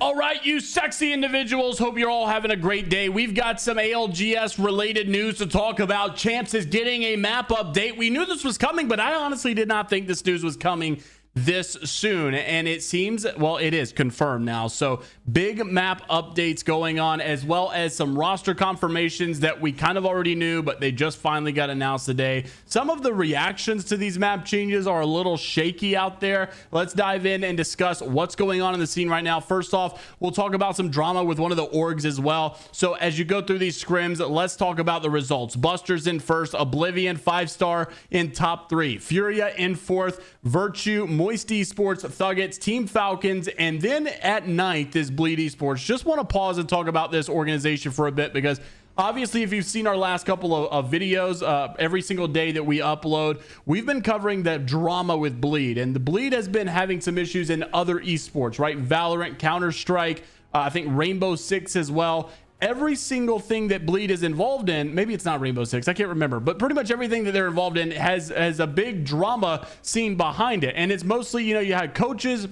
All right, you sexy individuals, hope you're all having a great day. We've got some ALGS related news to talk about. Champs is getting a map update. We knew this was coming, but I honestly did not think this news was coming this soon, and it seems, well, it is confirmed now. So big map updates going on, as well as some roster confirmations that we kind of already knew, but they just finally got announced today. Some of the reactions to these map changes are a little shaky out there. Let's dive in and discuss what's going on in the scene right now. First off, we'll talk about some drama with one of the orgs as well. So as you go through these scrims, let's talk about the results. Buster's in first, Oblivion 5-star in top 3, Furia in 4th, Virtue, Moist Esports, Thuggets, Team Falcons, and then at 9th is Bleed Esports. Just want to pause and talk about this organization for a bit, because obviously, if you've seen our last couple of videos, every single day that we upload, we've been covering that drama with Bleed, and the Bleed has been having some issues in other esports, right? Valorant, Counter-Strike, I think Rainbow Six as well. Every single thing that Bleed is involved in, maybe it's not Rainbow Six, I can't remember, but pretty much everything that they're involved in has a big drama scene behind it. And it's mostly, you know, you had coaches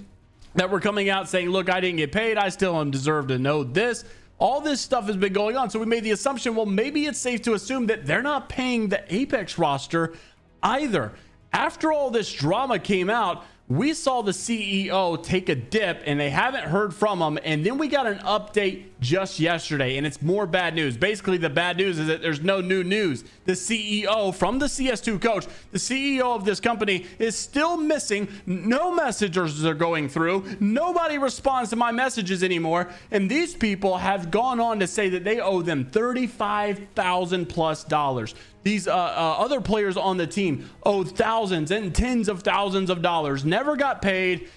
that were coming out saying, look, I didn't get paid, I still deserve to know this. All this stuff has been going on. So we made the assumption, well, maybe it's safe to assume that they're not paying the Apex roster either. After all this drama came out, we saw the CEO take a dip, and they haven't heard from him. And then we got an update just yesterday, and it's more bad news. Basically, the bad news is that there's no new news. The CEO from the CS2 coach, the CEO of this company, is still missing. No messages are going through. Nobody responds to my messages anymore. And these people have gone on to say that they owe them $35,000+. These other players on the team owed thousands and tens of thousands of dollars, never got paid.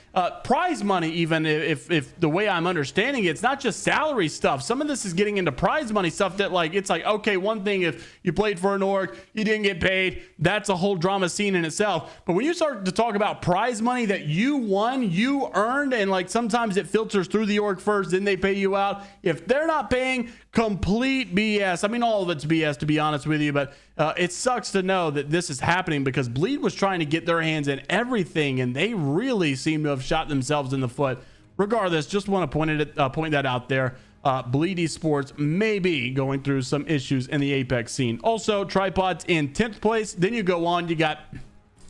Prize money, even if the way I'm understanding it, it's not just salary stuff. Some of this is getting into prize money stuff that, like, it's like, okay, one thing if you played for an org, you didn't get paid, that's a whole drama scene in itself. But when you start to talk about prize money that you won, you earned, and like sometimes it filters through the org first, then they pay you out. If they're not paying, complete BS. I mean, all of it's BS, to be honest with you, but it sucks to know that this is happening, because Bleed was trying to get their hands in everything, and they really seem to have shot themselves in the foot. Regardless, just want to point that out there. Bleed Esports may be going through some issues in the Apex scene. Also, Tripods in 10th place. Then you go on, you got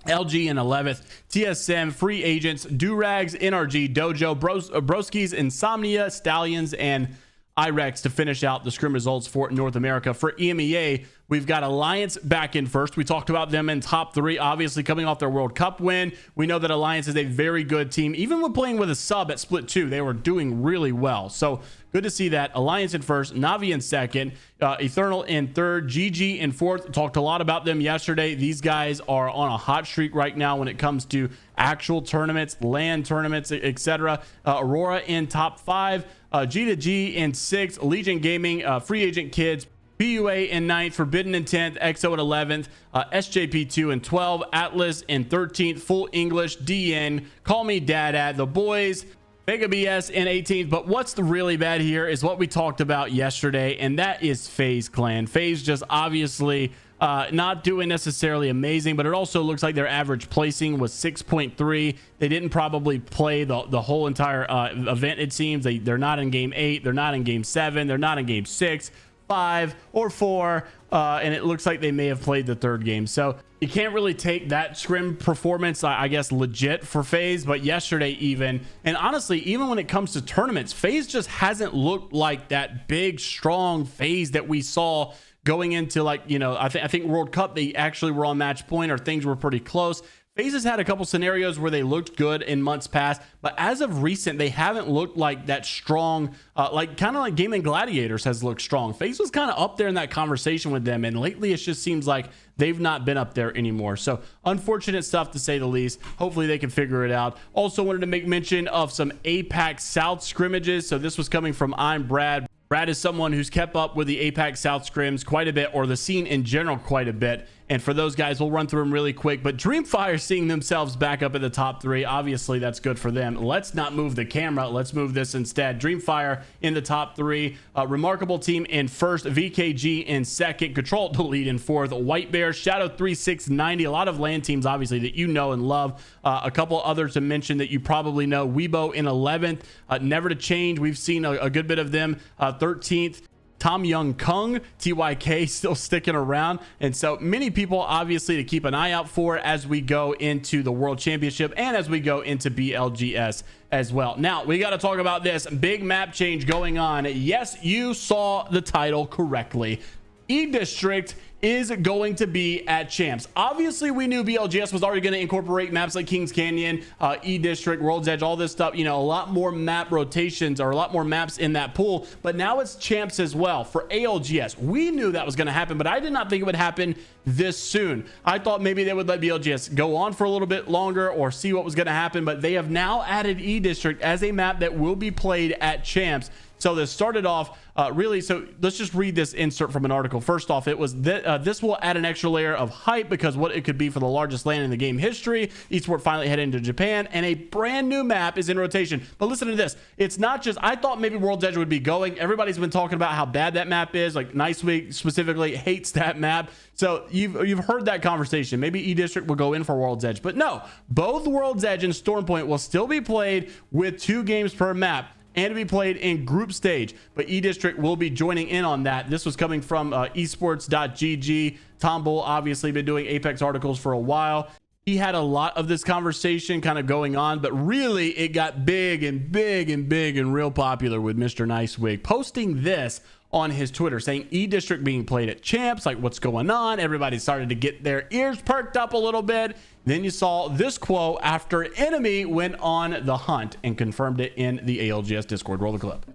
LG in 11th, TSM, Free Agents, Durags, NRG, Dojo, Broskis, Insomnia, Stallions, and IREX to finish out the scrim results for North America. For EMEA, we've got Alliance back in first. We talked about them in top 3, obviously coming off their World Cup win. We know that Alliance is a very good team. Even when playing with a sub at Split 2, they were doing really well. So good to see that. Alliance in first, Navi in second, Eternal in third, GG in fourth. Talked a lot about them yesterday. These guys are on a hot streak right now when it comes to actual tournaments, LAN tournaments, etc. Aurora in top 5, G2G in 6th, Legion Gaming, Free Agent Kids, PUA in 9th, Forbidden in 10th, EXO in 11th, SJP2 in 12th, Atlas in 13th, Full English, DN, Call Me Dad, The Boys, Mega BS in 18th. But what's the really bad here is what we talked about yesterday, and that is FaZe Clan. FaZe just obviously not doing necessarily amazing, but it also looks like their average placing was 6.3. They didn't probably play the whole entire event, it seems. They're not in game 8, they're not in game 7, they're not in game 6, 5, or 4, and it looks like they may have played the 3rd game. So you can't really take that scrim performance, I guess, legit for FaZe. But yesterday even, and honestly, even when it comes to tournaments, FaZe just hasn't looked like that big, strong FaZe that we saw going into, like, you know, I think World Cup, they actually were on match point, or things were pretty close. FaZe has had a couple scenarios where they looked good in months past, but as of recent, they haven't looked like that strong, like kind of like Gaming Gladiators has looked strong. FaZe was kind of up there in that conversation with them, and lately it just seems like they've not been up there anymore. So unfortunate stuff, to say the least. Hopefully they can figure it out. Also wanted to make mention of some Apack South scrimmages. So this was coming from I'm Brad. Brad is someone who's kept up with the Apack South scrims quite a bit, or the scene in general quite a bit. And for those guys, we'll run through them really quick. But Dreamfire seeing themselves back up in the top 3, obviously that's good for them. Let's not move the camera. Let's move this instead. Dreamfire in the top 3. Remarkable Team in first. VKG in second. Control to lead in fourth. White Bear, Shadow 3690. A lot of land teams, obviously, that you know and love. A couple others to mention that you probably know. Weibo in 11th. Never to Change. We've seen a good bit of them. 13th. Tom Young Kung, TYK still sticking around. And so many people obviously to keep an eye out for as we go into the World Championship and as we go into BLGS as well. Now we got to talk about this big map change going on. Yes, you saw the title correctly. EDistrict is going to be at Champs. Obviously, we knew BLGS was already going to incorporate maps like Kings Canyon, EDistrict, World's Edge, all this stuff. You know, a lot more map rotations or a lot more maps in that pool. But now it's Champs as well for ALGS. We knew that was going to happen, but I did not think it would happen this soon. I thought maybe they would let BLGS go on for a little bit longer or see what was going to happen. But they have now added EDistrict as a map that will be played at Champs. So this started off really, so let's just read this insert from an article. First off, it was this will add an extra layer of hype because what it could be for the largest land in the game history. Esports finally headed into Japan and a brand new map is in rotation. But listen to this. It's not just, I thought maybe World's Edge would be going. Everybody's been talking about how bad that map is. Like Nice Week specifically hates that map. So you've heard that conversation. Maybe EDistrict will go in for World's Edge, but no, both World's Edge and Stormpoint will still be played with 2 games per map and to be played in group stage. But EDistrict will be joining in on that. This was coming from esports.gg. Tom Bull obviously been doing Apex articles for a while. He had a lot of this conversation kind of going on, but really it got big and big and big and real popular with Mr. Nicewig posting this on his Twitter saying EDistrict being played at Champs, like what's going on? Everybody started to get their ears perked up a little bit. Then you saw this quote after Enemy went on the hunt and confirmed it in the ALGS Discord. Roll the clip.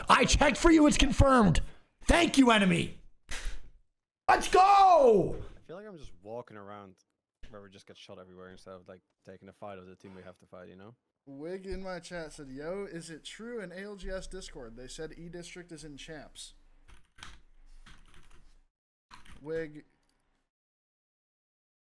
I checked for you. It's confirmed. Thank you, Enemy. Let's go. I feel like I'm just walking around where we just get shot everywhere instead of like taking a fight of the team we have to fight, you know? Wig in my chat said, yo, is it true in ALGS Discord? They said EDistrict is in Champs. Wig,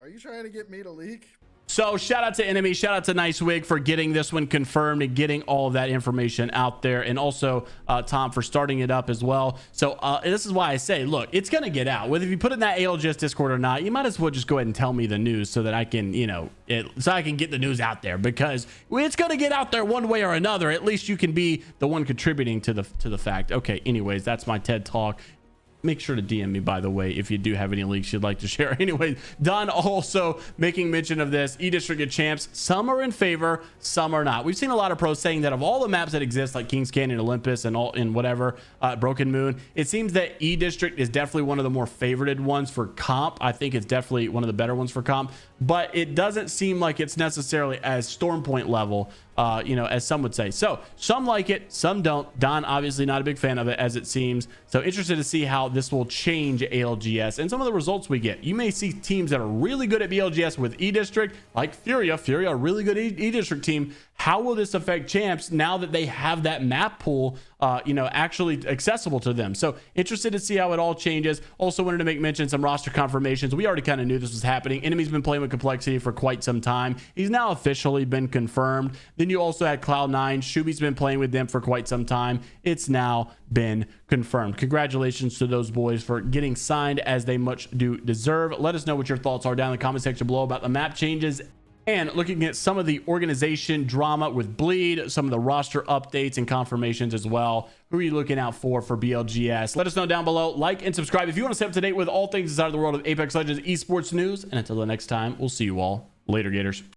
are you trying to get me to leak? So shout out to Enemy, shout out to Nicewig for getting this one confirmed and getting all of that information out there, and also Tom for starting it up as well. So this is why I say, look, it's gonna get out. Whether if you put it in that ALGS Discord or not, you might as well just go ahead and tell me the news so that I can, you know, so I can get the news out there, because it's gonna get out there one way or another. At least you can be the one contributing to the fact. Okay, anyways, that's my TED Talk. Make sure to DM me, by the way, if you do have any leaks you'd like to share. Anyway, Don also making mention of this. EDistrict at Champs. Some are in favor, some are not. We've seen a lot of pros saying that of all the maps that exist, like Kings Canyon, Olympus, and all in whatever, Broken Moon, it seems that EDistrict is definitely one of the more favorited ones for comp. I think it's definitely one of the better ones for comp, but it doesn't seem like it's necessarily as Stormpoint level, you know, as some would say. So some like it, some don't. Don obviously not a big fan of it, as it seems. So interested to see how this will change ALGS and some of the results we get. You may see teams that are really good at BLGS with EDistrict, like Furia, a really good EDistrict team. How will this affect Champs now that they have that map pool, you know, actually accessible to them? So interested to see how it all changes. Also wanted to make mention some roster confirmations. We already kind of knew this was happening. Enemy's been playing with Complexity for quite some time. He's now officially been confirmed. Then you also had Cloud9. Shuby's been playing with them for quite some time. It's now been confirmed. Congratulations to those boys for getting signed, as they much do deserve. Let us know what your thoughts are down in the comment section below about the map changes, and looking at some of the organization drama with Bleed, some of the roster updates and confirmations as well. Who are you looking out for BLGS? Let us know down below. Like and subscribe if you want to stay up to date with all things inside of the world of Apex Legends esports news. And until the next time, we'll see you all later, Gators.